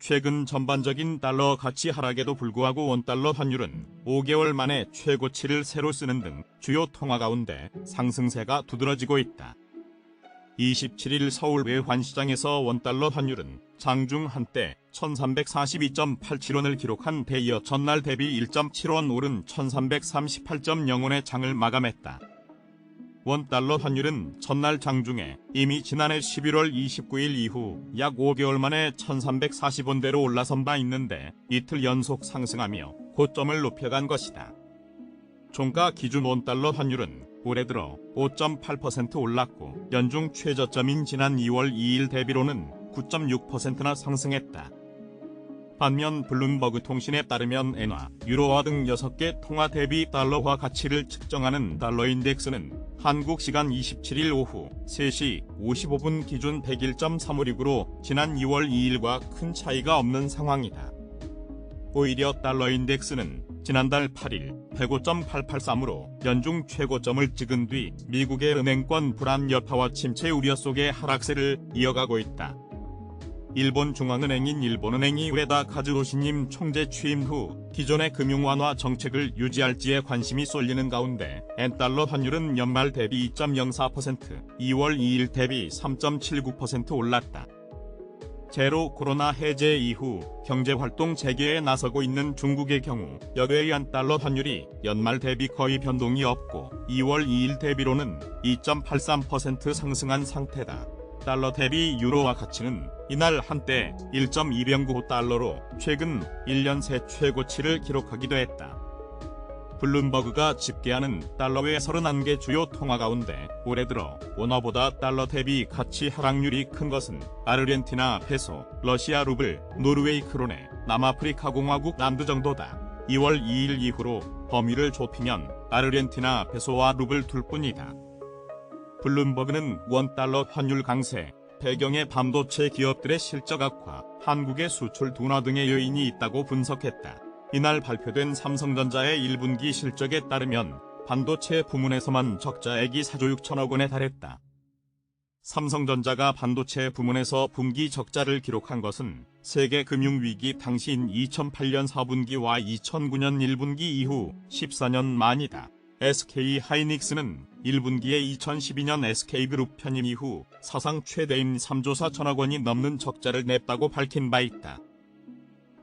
최근 전반적인 달러 가치 하락에도 불구하고 원달러 환율은 5개월 만에 최고치를 새로 쓰는 등 주요 통화 가운데 상승세가 두드러지고 있다. 27일 서울 외환시장에서 원달러 환율은 장중 한때 1342.87원을 기록한 데 이어 전날 대비 1.7원 오른 1338.0원의 장을 마감했다. 원달러 환율은 전날 장중에 이미 지난해 11월 29일 이후 약 5개월 만에 1340원대로 올라선 바 있는데 이틀 연속 상승하며 고점을 높여간 것이다. 종가 기준 원달러 환율은 올해 들어 5.8% 올랐고 연중 최저점인 지난 2월 2일 대비로는 9.6%나 상승했다. 반면 블룸버그 통신에 따르면 엔화, 유로화 등 6개 통화 대비 달러화 가치를 측정하는 달러인덱스는 한국 시간 27일 오후 3시 55분 기준 101.356으로 지난 2월 2일과 큰 차이가 없는 상황이다. 오히려 달러인덱스는 지난달 8일 105.883으로 연중 최고점을 찍은 뒤 미국의 은행권 불안 여파와 침체 우려 속의 하락세를 이어가고 있다. 일본 중앙은행인 일본은행이 우에다 카즈오시님 총재 취임 후 기존의 금융 완화 정책을 유지할지에 관심이 쏠리는 가운데 엔달러 환율은 연말 대비 2.04%, 2월 2일 대비 3.79% 올랐다. 제로 코로나 해제 이후 경제활동 재개에 나서고 있는 중국의 경우 역외한 달러 환율이 연말 대비 거의 변동이 없고 2월 2일 대비로는 2.83% 상승한 상태다. 달러 대비 유로화 가치는 이날 한때 1.209달러로 최근 1년 새 최고치를 기록하기도 했다. 블룸버그가 집계하는 달러의 31개 주요 통화 가운데 올해 들어 원화보다 달러 대비 가치 하락률이 큰 것은 아르헨티나 페소, 러시아 루블, 노르웨이 크로네, 남아프리카 공화국 란드 정도다. 2월 2일 이후로 범위를 좁히면 아르헨티나 페소와 루블 둘뿐이다. 블룸버그는 원달러 환율 강세, 배경에 반도체 기업들의 실적 악화, 한국의 수출 둔화 등의 요인이 있다고 분석했다. 이날 발표된 삼성전자의 1분기 실적에 따르면 반도체 부문에서만 적자액이 4조 6천억 원에 달했다. 삼성전자가 반도체 부문에서 분기 적자를 기록한 것은 세계 금융위기 당시인 2008년 4분기와 2009년 1분기 이후 14년 만이다. SK하이닉스는 1분기에 2012년 SK그룹 편입 이후 사상 최대인 3조 4천억 원이 넘는 적자를 냈다고 밝힌 바 있다.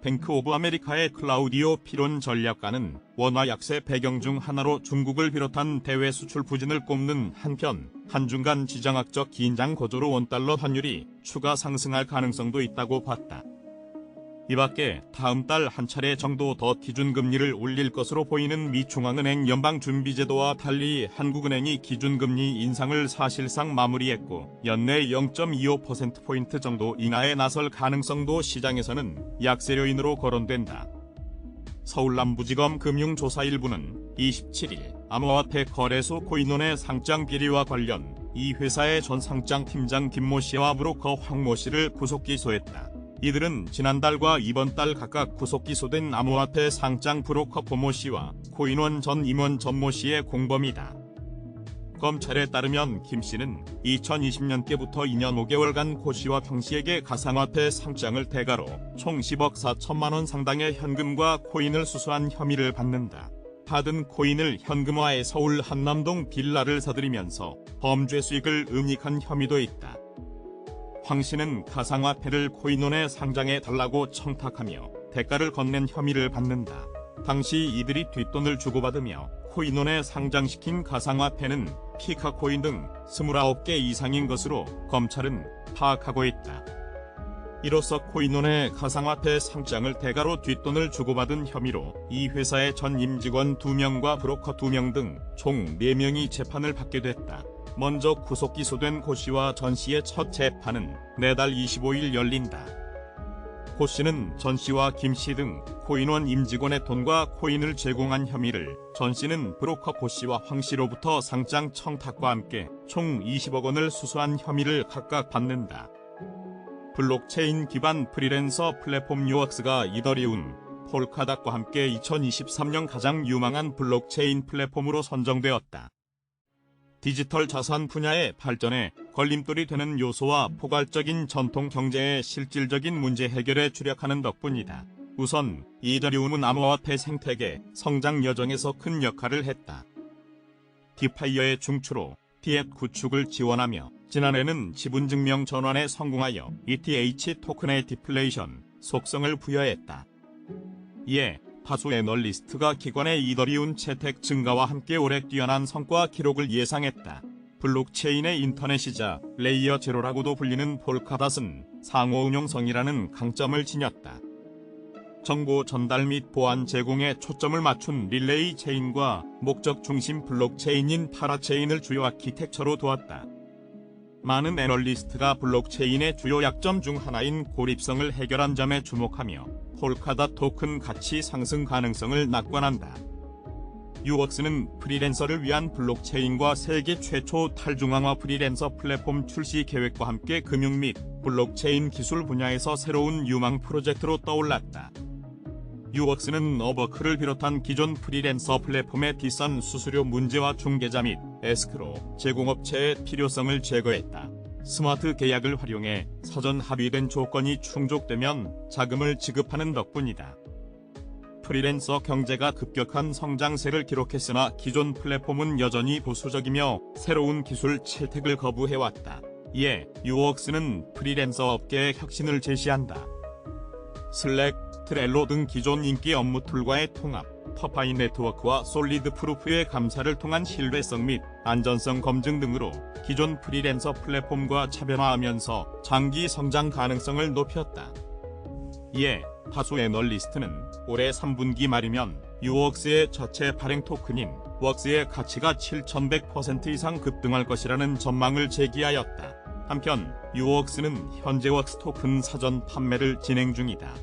뱅크 오브 아메리카의 클라우디오 피론 전략가는 원화 약세 배경 중 하나로 중국을 비롯한 대외 수출 부진을 꼽는 한편 한중간 지정학적 긴장 고조로 원달러 환율이 추가 상승할 가능성도 있다고 봤다. 이밖에 다음 달 한 차례 정도 더 기준금리를 올릴 것으로 보이는 미 중앙은행 연방준비제도와 달리 한국은행이 기준금리 인상을 사실상 마무리했고 연내 0.25%포인트 정도 인하에 나설 가능성도 시장에서는 약세 요인으로 거론된다. 서울남부지검 금융조사일부는 27일 암호화폐 거래소 코인원의 상장 비리와 관련 이 회사의 전 상장 팀장 김모 씨와 브로커 황모 씨를 구속 기소했다. 이들은 지난달과 이번 달 각각 구속 기소된 암호화폐 상장 브로커 고모 씨와 코인원 전 임원 전모 씨의 공범이다. 검찰에 따르면 김 씨는 2020년께부터 2년 5개월간 고 씨와 황 씨에게 가상화폐 상장을 대가로 총 10억 4천만 원 상당의 현금과 코인을 수수한 혐의를 받는다. 받은 코인을 현금화해 서울 한남동 빌라를 사들이면서 범죄 수익을 음익한 혐의도 있다. 황 씨는 가상화폐를 코인원에 상장해달라고 청탁하며 대가를 건넨 혐의를 받는다. 당시 이들이 뒷돈을 주고받으며 코인원에 상장시킨 가상화폐는 피카코인 등 29개 이상인 것으로 검찰은 파악하고 있다. 이로써 코인원의 가상화폐 상장을 대가로 뒷돈을 주고받은 혐의로 이 회사의 전 임직원 2명과 브로커 2명 등 총 4명이 재판을 받게 됐다. 먼저 구속 기소된 고 씨와 전 씨의 첫 재판은 내달 25일 열린다. 고 씨는 전 씨와 김 씨 등 코인원 임직원의 돈과 코인을 제공한 혐의를, 전 씨는 브로커 고 씨와 황 씨로부터 상장 청탁과 함께 총 20억 원을 수수한 혐의를 각각 받는다. 블록체인 기반 프리랜서 플랫폼 뉴웍스가 이더리움, 폴카닷과 함께 2023년 가장 유망한 블록체인 플랫폼으로 선정되었다. 디지털 자산 분야의 발전에 걸림돌이 되는 요소와 포괄적인 전통 경제의 실질적인 문제 해결에 주력하는 덕분이다. 우선 이더리움은 암호화폐 생태계 성장 여정에서 큰 역할을 했다. 디파이어의 중추로 피앳 구축을 지원하며 지난해는 지분증명 전환에 성공하여 ETH 토큰의 디플레이션 속성을 부여했다. 이에 다수 애널리스트가 기관의 이더리움 채택 증가와 함께 올해 뛰어난 성과 기록을 예상했다. 블록체인의 인터넷이자 레이어 제로라고도 불리는 폴카닷은 상호 운용성이라는 강점을 지녔다. 정보 전달 및 보안 제공에 초점을 맞춘 릴레이 체인과 목적 중심 블록체인인 파라체인을 주요 아키텍처로 두었다. 많은 애널리스트가 블록체인의 주요 약점 중 하나인 고립성을 해결한 점에 주목하며 폴카닷 토큰 가치 상승 가능성을 낙관한다. 유웍스는 프리랜서를 위한 블록체인과 세계 최초 탈중앙화 프리랜서 플랫폼 출시 계획과 함께 금융 및 블록체인 기술 분야에서 새로운 유망 프로젝트로 떠올랐다. 유웍스는 어버크를 비롯한 기존 프리랜서 플랫폼의 비싼 수수료 문제와 중개자 및 에스크로 제공업체의 필요성을 제거했다. 스마트 계약을 활용해 사전 합의된 조건이 충족되면 자금을 지급하는 덕분이다. 프리랜서 경제가 급격한 성장세를 기록했으나 기존 플랫폼은 여전히 보수적이며 새로운 기술 채택을 거부해왔다. 이에 유웍스는 프리랜서 업계의 혁신을 제시한다. 슬랙, 트렐로 등 기존 인기 업무 툴과의 통합, 퍼파이 네트워크와 솔리드 프루프의 감사를 통한 신뢰성 및 안전성 검증 등으로 기존 프리랜서 플랫폼과 차별화하면서 장기 성장 가능성을 높였다. 이에 다수 애널리스트는 올해 3분기 말이면 유웍스의 자체 발행 토큰인 웍스의 가치가 7,100% 이상 급등할 것이라는 전망을 제기하였다. 한편 유웍스는 현재 웍스 토큰 사전 판매를 진행 중이다.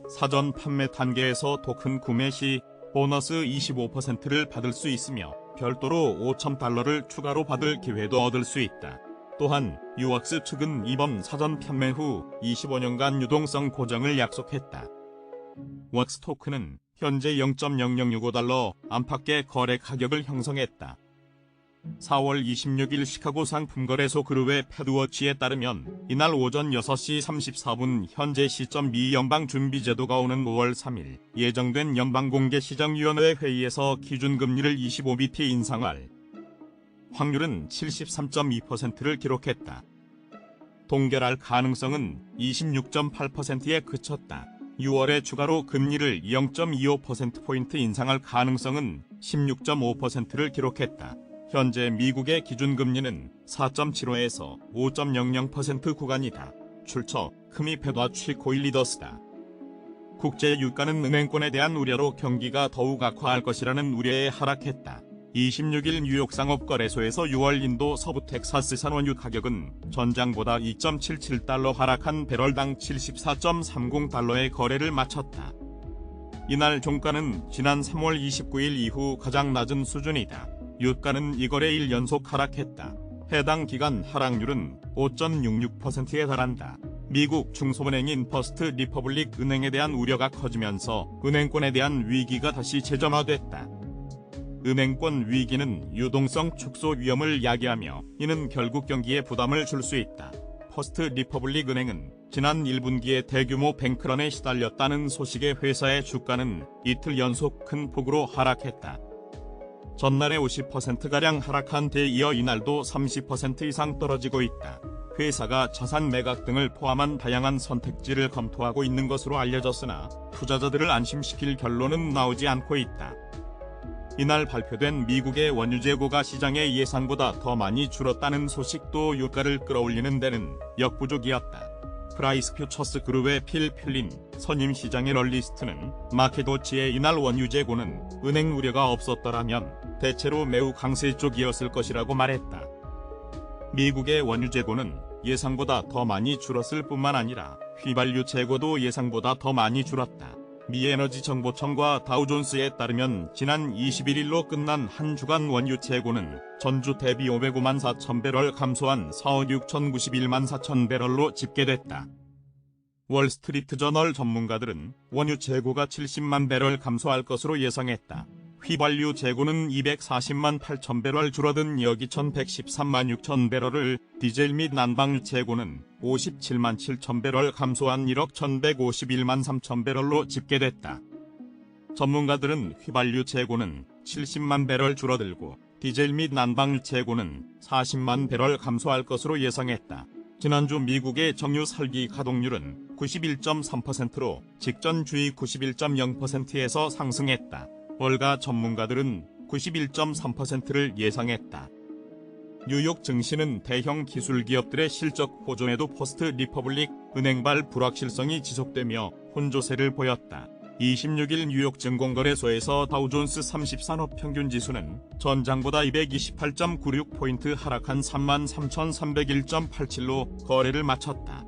사전 판매 단계에서 토큰 구매 시 보너스 25%를 받을 수 있으며 별도로 $5,000를 추가로 받을 기회도 얻을 수 있다. 또한 유웍스 측은 이번 사전 판매 후 25년간 유동성 고정을 약속했다. 웍스 토큰은 현재 $0.0065 안팎의 거래 가격을 형성했다. 4월 26일 시카고 상품거래소 그룹의 패드워치에 따르면 이날 오전 6시 34분 현재 시점 미 연방준비제도가 오는 5월 3일 예정된 연방공개시장위원회 회의에서 기준금리를 25bp 인상할 확률은 73.2%를 기록했다. 동결할 가능성은 26.8%에 그쳤다. 6월에 추가로 금리를 0.25%포인트 인상할 가능성은 16.5%를 기록했다. 현재 미국의 기준금리는 4.75에서 5.00% 구간이다. 출처 크미패드와 취코일리더스다. 국제 유가는 은행권에 대한 우려로 경기가 더욱 악화할 것이라는 우려에 하락했다. 26일 뉴욕 상업거래소에서 6월 인도 서부 텍사스산 원유 가격은 전장보다 2.77달러 하락한 배럴당 74.30달러의 거래를 마쳤다. 이날 종가는 지난 3월 29일 이후 가장 낮은 수준이다. 유가는 이거래 1연속 하락했다. 해당 기간 하락률은 5.66%에 달한다. 미국 중소은행인 퍼스트 리퍼블릭 은행에 대한 우려가 커지면서 은행권에 대한 위기가 다시 재점화됐다. 은행권 위기는 유동성 축소 위험을 야기하며 이는 결국 경기에 부담을 줄 수 있다. 퍼스트 리퍼블릭 은행은 지난 1분기에 대규모 뱅크런에 시달렸다는 소식에 회사의 주가는 이틀 연속 큰 폭으로 하락했다. 전날에 50%가량 하락한 데 이어 이날도 30% 이상 떨어지고 있다. 회사가 자산 매각 등을 포함한 다양한 선택지를 검토하고 있는 것으로 알려졌으나 투자자들을 안심시킬 결론은 나오지 않고 있다. 이날 발표된 미국의 원유 재고가 시장의 예상보다 더 많이 줄었다는 소식도 유가를 끌어올리는 데는 역부족이었다. 프라이스 퓨처스 그룹의 필 필린 선임 시장 애널리스트는 마켓워치의 이날 원유 재고는 은행 우려가 없었더라면 대체로 매우 강세 쪽이었을 것이라고 말했다. 미국의 원유 재고는 예상보다 더 많이 줄었을 뿐만 아니라 휘발유 재고도 예상보다 더 많이 줄었다. 미 에너지 정보청과 다우존스에 따르면 지난 21일로 끝난 한 주간 원유 재고는 전주 대비 505만 4천 배럴 감소한 4억 6,091만 4천 배럴로 집계됐다. 월스트리트 저널 전문가들은 원유 재고가 70만 배럴 감소할 것으로 예상했다. 휘발유 재고는 240만 8천 배럴 줄어든 약 2113만 6천 배럴을, 디젤 및 난방 재고는 57만 7천 배럴 감소한 1억 1151만 3천 배럴로 집계됐다. 전문가들은 휘발유 재고는 70만 배럴 줄어들고 디젤 및 난방 재고는 40만 배럴 감소할 것으로 예상했다. 지난주 미국의 정유 설기 가동률은 91.3%로 직전 주의 91.0%에서 상승했다. 월가 전문가들은 91.3%를 예상했다. 뉴욕 증시는 대형 기술 기업들의 실적 호전에도 포스트 리퍼블릭 은행발 불확실성이 지속되며 혼조세를 보였다. 26일 뉴욕 증권거래소에서 다우존스 30산업 평균지수는 전장보다 228.96포인트 하락한 33,301.87로 거래를 마쳤다.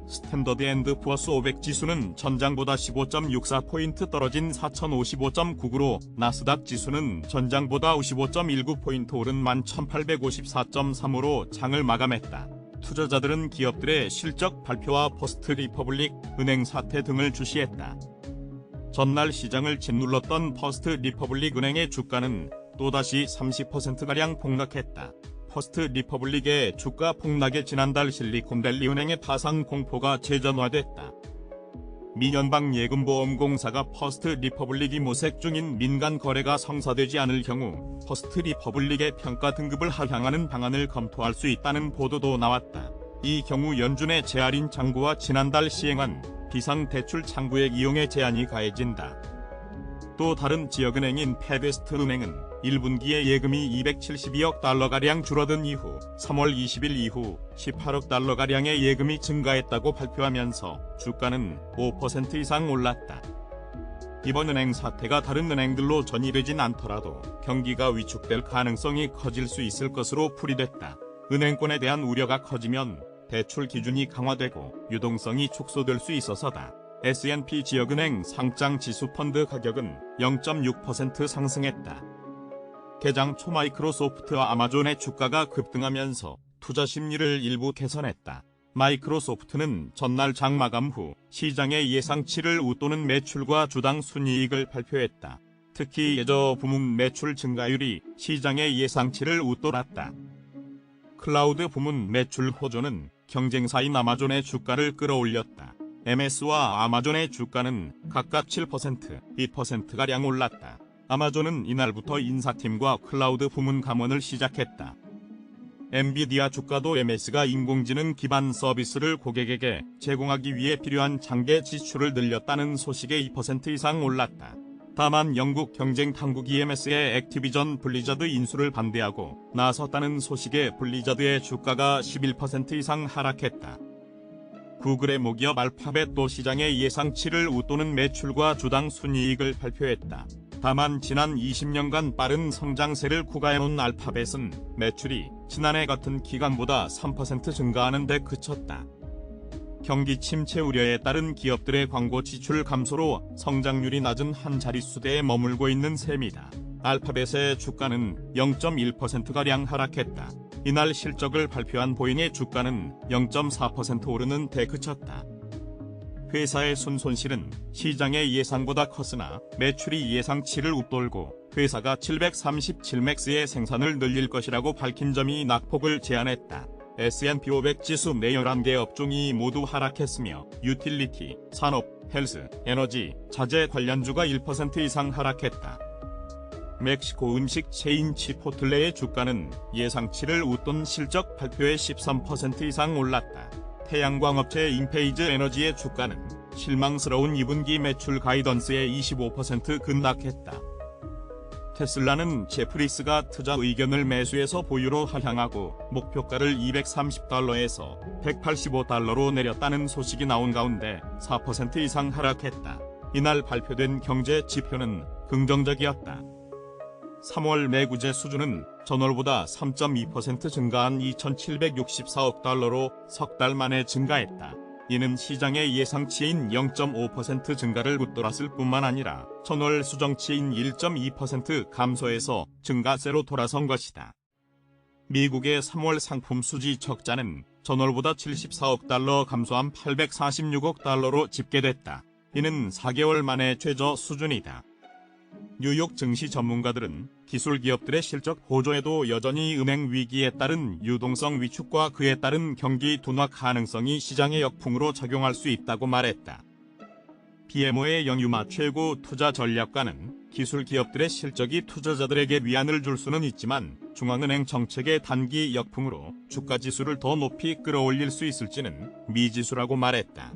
스탠더드 앤드 푸어스 500 지수는 전장보다 15.64포인트 떨어진 4,055.99로 나스닥 지수는 전장보다 55.19포인트 오른 11,854.3으로 장을 마감했다. 투자자들은 기업들의 실적 발표와 포스트 리퍼블릭 은행 사태 등을 주시했다. 전날 시장을 짓눌렀던 퍼스트 리퍼블릭 은행의 주가는 또다시 30%가량 폭락했다. 퍼스트 리퍼블릭의 주가 폭락에 지난달 실리콘밸리 은행의 파산 공포가 재전화됐다. 미 연방예금보험공사가 퍼스트 리퍼블릭이 모색 중인 민간 거래가 성사되지 않을 경우 퍼스트 리퍼블릭의 평가 등급을 하향하는 방안을 검토할 수 있다는 보도도 나왔다. 이 경우 연준의 재할인 장구와 지난달 시행한 비상대출 창구액 이용의 제한이 가해진다. 또 다른 지역은행인 페베스트 은행은 1분기에 예금이 272억 달러가량 줄어든 이후 3월 20일 이후 18억 달러가량의 예금이 증가했다고 발표하면서 주가는 5% 이상 올랐다. 이번 은행 사태가 다른 은행들로 전이되진 않더라도 경기가 위축될 가능성이 커질 수 있을 것으로 풀이됐다. 은행권에 대한 우려가 커지면 대출 기준이 강화되고 유동성이 축소될 수 있어서다. S&P 지역은행 상장 지수 펀드 가격은 0.6% 상승했다. 개장 초 마이크로소프트와 아마존의 주가가 급등하면서 투자 심리를 일부 개선했다. 마이크로소프트는 전날 장 마감 후 시장의 예상치를 웃도는 매출과 주당 순이익을 발표했다. 특히 예저 부문 매출 증가율이 시장의 예상치를 웃돌았다. 클라우드 부문 매출 호조는 경쟁사인 아마존의 주가를 끌어올렸다. MS와 아마존의 주가는 각각 7%, 2%가량 올랐다. 아마존은 이날부터 인사팀과 클라우드 부문 감원을 시작했다. 엔비디아 주가도 MS가 인공지능 기반 서비스를 고객에게 제공하기 위해 필요한 장기 지출을 늘렸다는 소식에 2% 이상 올랐다. 다만 영국 경쟁 당국이 MS의 액티비전 블리자드 인수를 반대하고 나섰다는 소식에 블리자드의 주가가 11% 이상 하락했다. 구글의 모기업 알파벳도 시장의 예상치를 웃도는 매출과 주당 순이익을 발표했다. 다만 지난 20년간 빠른 성장세를 구가해온 알파벳은 매출이 지난해 같은 기간보다 3% 증가하는 데 그쳤다. 경기 침체 우려에 따른 기업들의 광고 지출 감소로 성장률이 낮은 한 자릿수대에 머물고 있는 셈이다. 알파벳의 주가는 0.1%가량 하락했다. 이날 실적을 발표한 보잉의 주가는 0.4% 오르는 데 그쳤다. 회사의 순손실은 시장의 예상보다 컸으나 매출이 예상치를 웃돌고 회사가 737맥스의 생산을 늘릴 것이라고 밝힌 점이 낙폭을 제한했다. S&P 500 지수 내 11개 업종이 모두 하락했으며 유틸리티, 산업, 헬스, 에너지, 자재 관련주가 1% 이상 하락했다. 멕시코 음식 체인 치포틀레의 주가는 예상치를 웃돈 실적 발표에 13% 이상 올랐다. 태양광 업체 인페이즈 에너지의 주가는 실망스러운 2분기 매출 가이던스에 25% 급락했다. 테슬라는 제프리스가 투자 의견을 매수해서 보유로 하향하고 목표가를 230달러에서 185달러로 내렸다는 소식이 나온 가운데 4% 이상 하락했다. 이날 발표된 경제 지표는 긍정적이었다. 3월 내구재 수준은 전월보다 3.2% 증가한 2,764억 달러로 석 달 만에 증가했다. 이는 시장의 예상치인 0.5% 증가를 웃돌았을 뿐만 아니라 전월 수정치인 1.2% 감소해서 증가세로 돌아선 것이다. 미국의 3월 상품 수지 적자는 전월보다 74억 달러 감소한 846억 달러로 집계됐다. 이는 4개월 만의 최저 수준이다. 뉴욕 증시 전문가들은 기술 기업들의 실적 호조에도 여전히 은행 위기에 따른 유동성 위축과 그에 따른 경기 둔화 가능성이 시장의 역풍으로 작용할 수 있다고 말했다. BMO의 영유마 최고 투자 전략가는 기술 기업들의 실적이 투자자들에게 위안을 줄 수는 있지만 중앙은행 정책의 단기 역풍으로 주가 지수를 더 높이 끌어올릴 수 있을지는 미지수라고 말했다.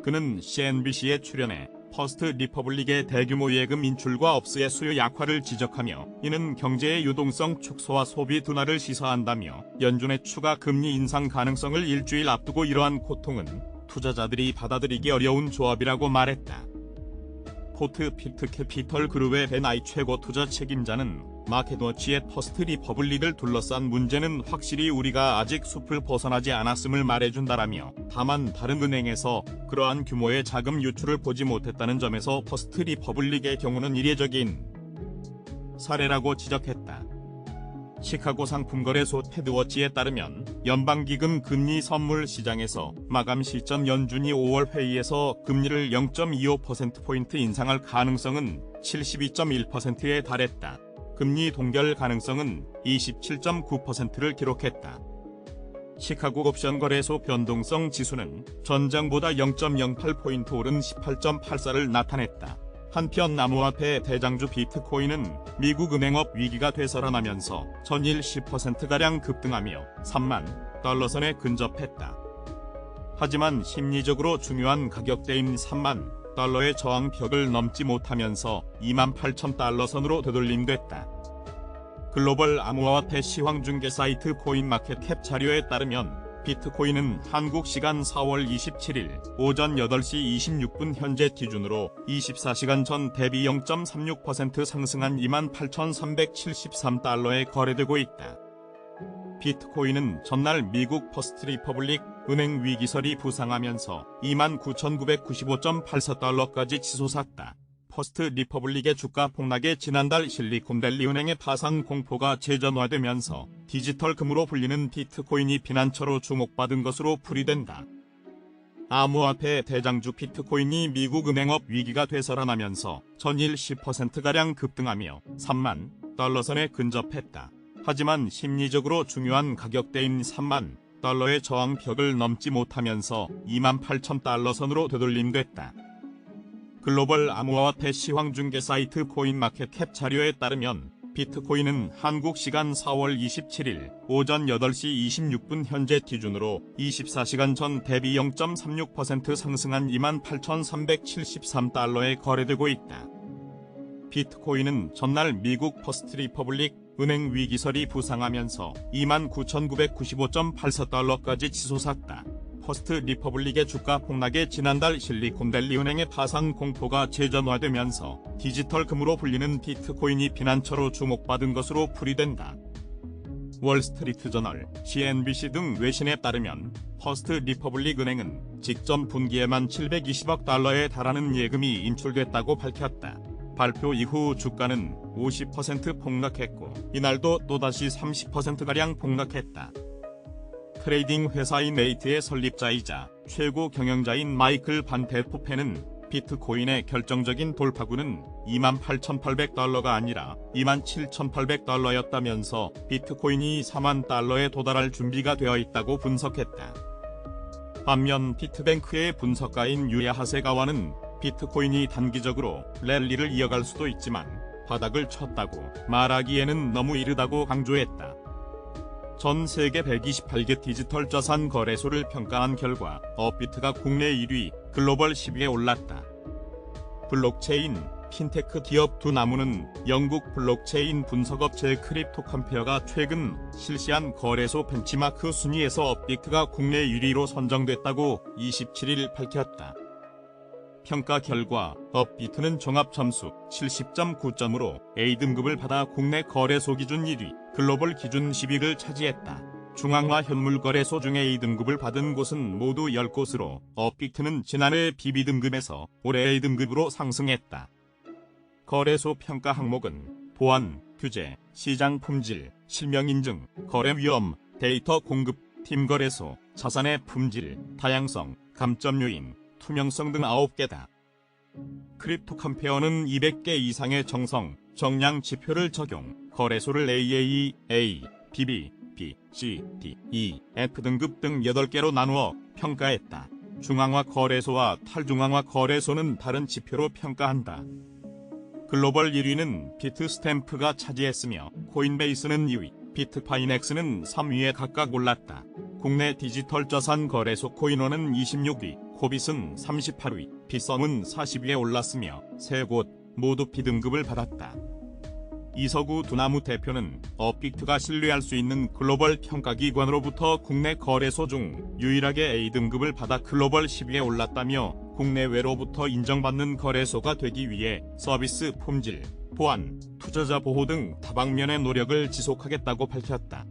그는 CNBC에 출연해 퍼스트 리퍼블릭의 대규모 예금 인출과 업스의 수요 약화를 지적하며 이는 경제의 유동성 축소와 소비 둔화를 시사한다며 연준의 추가 금리 인상 가능성을 일주일 앞두고 이러한 고통은 투자자들이 받아들이기 어려운 조합이라고 말했다. 포트필트 캐피털 그룹의 베나이 최고 투자 책임자는 마켓워치의 퍼스트 리퍼블릭을 둘러싼 문제는 확실히 우리가 아직 숲을 벗어나지 않았음을 말해준다라며 다만 다른 은행에서 그러한 규모의 자금 유출을 보지 못했다는 점에서 퍼스트 리퍼블릭의 경우는 이례적인 사례라고 지적했다. 시카고 상품거래소 테드워치에 따르면 연방기금 금리 선물 시장에서 마감 시점 연준이 5월 회의에서 금리를 0.25%포인트 인상할 가능성은 72.1%에 달했다. 금리 동결 가능성은 27.9%를 기록했다. 시카고 옵션 거래소 변동성 지수는 전장보다 0.08포인트 오른 18.84를 나타냈다. 한편 암호화폐 대장주 비트코인은 미국 은행업 위기가 되살아나면서 전일 10%가량 급등하며 3만 달러선에 근접했다. 하지만 심리적으로 중요한 가격대인 3만 달러의 저항벽을 넘지 못하면서 28,000달러 선으로 되돌림됐다. 글로벌 암호화폐 시황중개 사이트 코인마켓캡 자료에 따르면 비트코인은 한국 시간 4월 27일 오전 8시 26분 현재 기준으로 24시간 전 대비 0.36% 상승한 28,373달러에 거래되고 있다. 비트코인은 전날 미국 퍼스트 리퍼블릭 은행 위기설이 부상하면서 29,995.84달러까지 치솟았다. 퍼스트 리퍼블릭의 주가 폭락에 지난달 실리콘밸리 은행의 파산 공포가 재전화되면서 디지털 금으로 불리는 비트코인이 비난처로 주목받은 것으로 풀이된다. 암호화폐 대장주 비트코인이 미국 은행업 위기가 되살아나면서 전일 10%가량 급등하며 3만 달러선에 근접했다. 하지만 심리적으로 중요한 가격대인 3만 달러의 저항벽을 넘지 못하면서 28,000달러 선으로 되돌림됐다. 글로벌 암호화폐 시황중개 사이트 코인마켓캡 자료에 따르면 비트코인은 한국 시간 4월 27일 오전 8시 26분 현재 기준으로 24시간 전 대비 0.36% 상승한 28,373달러에 거래되고 있다. 비트코인은 전날 미국 퍼스트 리퍼블릭 은행 위기설이 부상하면서 29,995.84달러까지 치솟았다. 퍼스트 리퍼블릭의 주가 폭락에 지난달 실리콘밸리 은행의 파산 공포가 재전화되면서 디지털 금으로 불리는 비트코인이 비난처로 주목받은 것으로 풀이된다. 월스트리트 저널, CNBC 등 외신에 따르면 퍼스트 리퍼블릭 은행은 직전 분기에만 720억 달러에 달하는 예금이 인출됐다고 밝혔다. 발표 이후 주가는 50% 폭락했고 이날도 또다시 30%가량 폭락했다. 트레이딩 회사인 네이트의 설립자이자 최고 경영자인 마이클 반 데프펜은 비트코인의 결정적인 돌파구는 28,800달러가 아니라 27,800달러였다면서 비트코인이 4만 달러에 도달할 준비가 되어 있다고 분석했다. 반면 비트뱅크의 분석가인 유야 하세가와는 비트코인이 단기적으로 랠리를 이어갈 수도 있지만 바닥을 쳤다고 말하기에는 너무 이르다고 강조했다. 전 세계 128개 디지털 자산 거래소를 평가한 결과 업비트가 국내 1위, 글로벌 10위에 올랐다. 블록체인, 핀테크 기업 두나무는 영국 블록체인 분석업체 크립토컴페어가 최근 실시한 거래소 벤치마크 순위에서 업비트가 국내 1위로 선정됐다고 27일 밝혔다. 평가 결과 업비트는 종합 점수 70.9점으로 A등급을 받아 국내 거래소 기준 1위, 글로벌 기준 10위를 차지했다. 중앙화 현물 거래소 중에 A등급을 받은 곳은 모두 10곳으로 업비트는 지난해 BB등급에서 올해 A등급으로 상승했다. 거래소 평가 항목은 보안, 규제, 시장 품질, 실명 인증, 거래 위험, 데이터 공급, 팀 거래소, 자산의 품질, 다양성, 감점 요인, 투명성 등 9개다. 크립토컴페어는 200개 이상의 정량 지표를 적용, 거래소를 AA, A, BB, B, C, D, E, F 등급 등 8개로 나누어 평가했다. 중앙화 거래소와 탈중앙화 거래소는 다른 지표로 평가한다. 글로벌 1위는 비트스탬프가 차지했으며 코인베이스는 2위, 비트파이넥스는 3위에 각각 올랐다. 국내 디지털 자산 거래소 코인원은 26위, 코빗은 38위, 비썸은 40위에 올랐으며 3곳 모두 B등급을 받았다. 이서구 두나무 대표는 업빅트가 신뢰할 수 있는 글로벌 평가기관으로부터 국내 거래소 중 유일하게 A등급을 받아 글로벌 10위에 올랐다며 국내외로부터 인정받는 거래소가 되기 위해 서비스 품질, 보안, 투자자 보호 등 다방면의 노력을 지속하겠다고 밝혔다.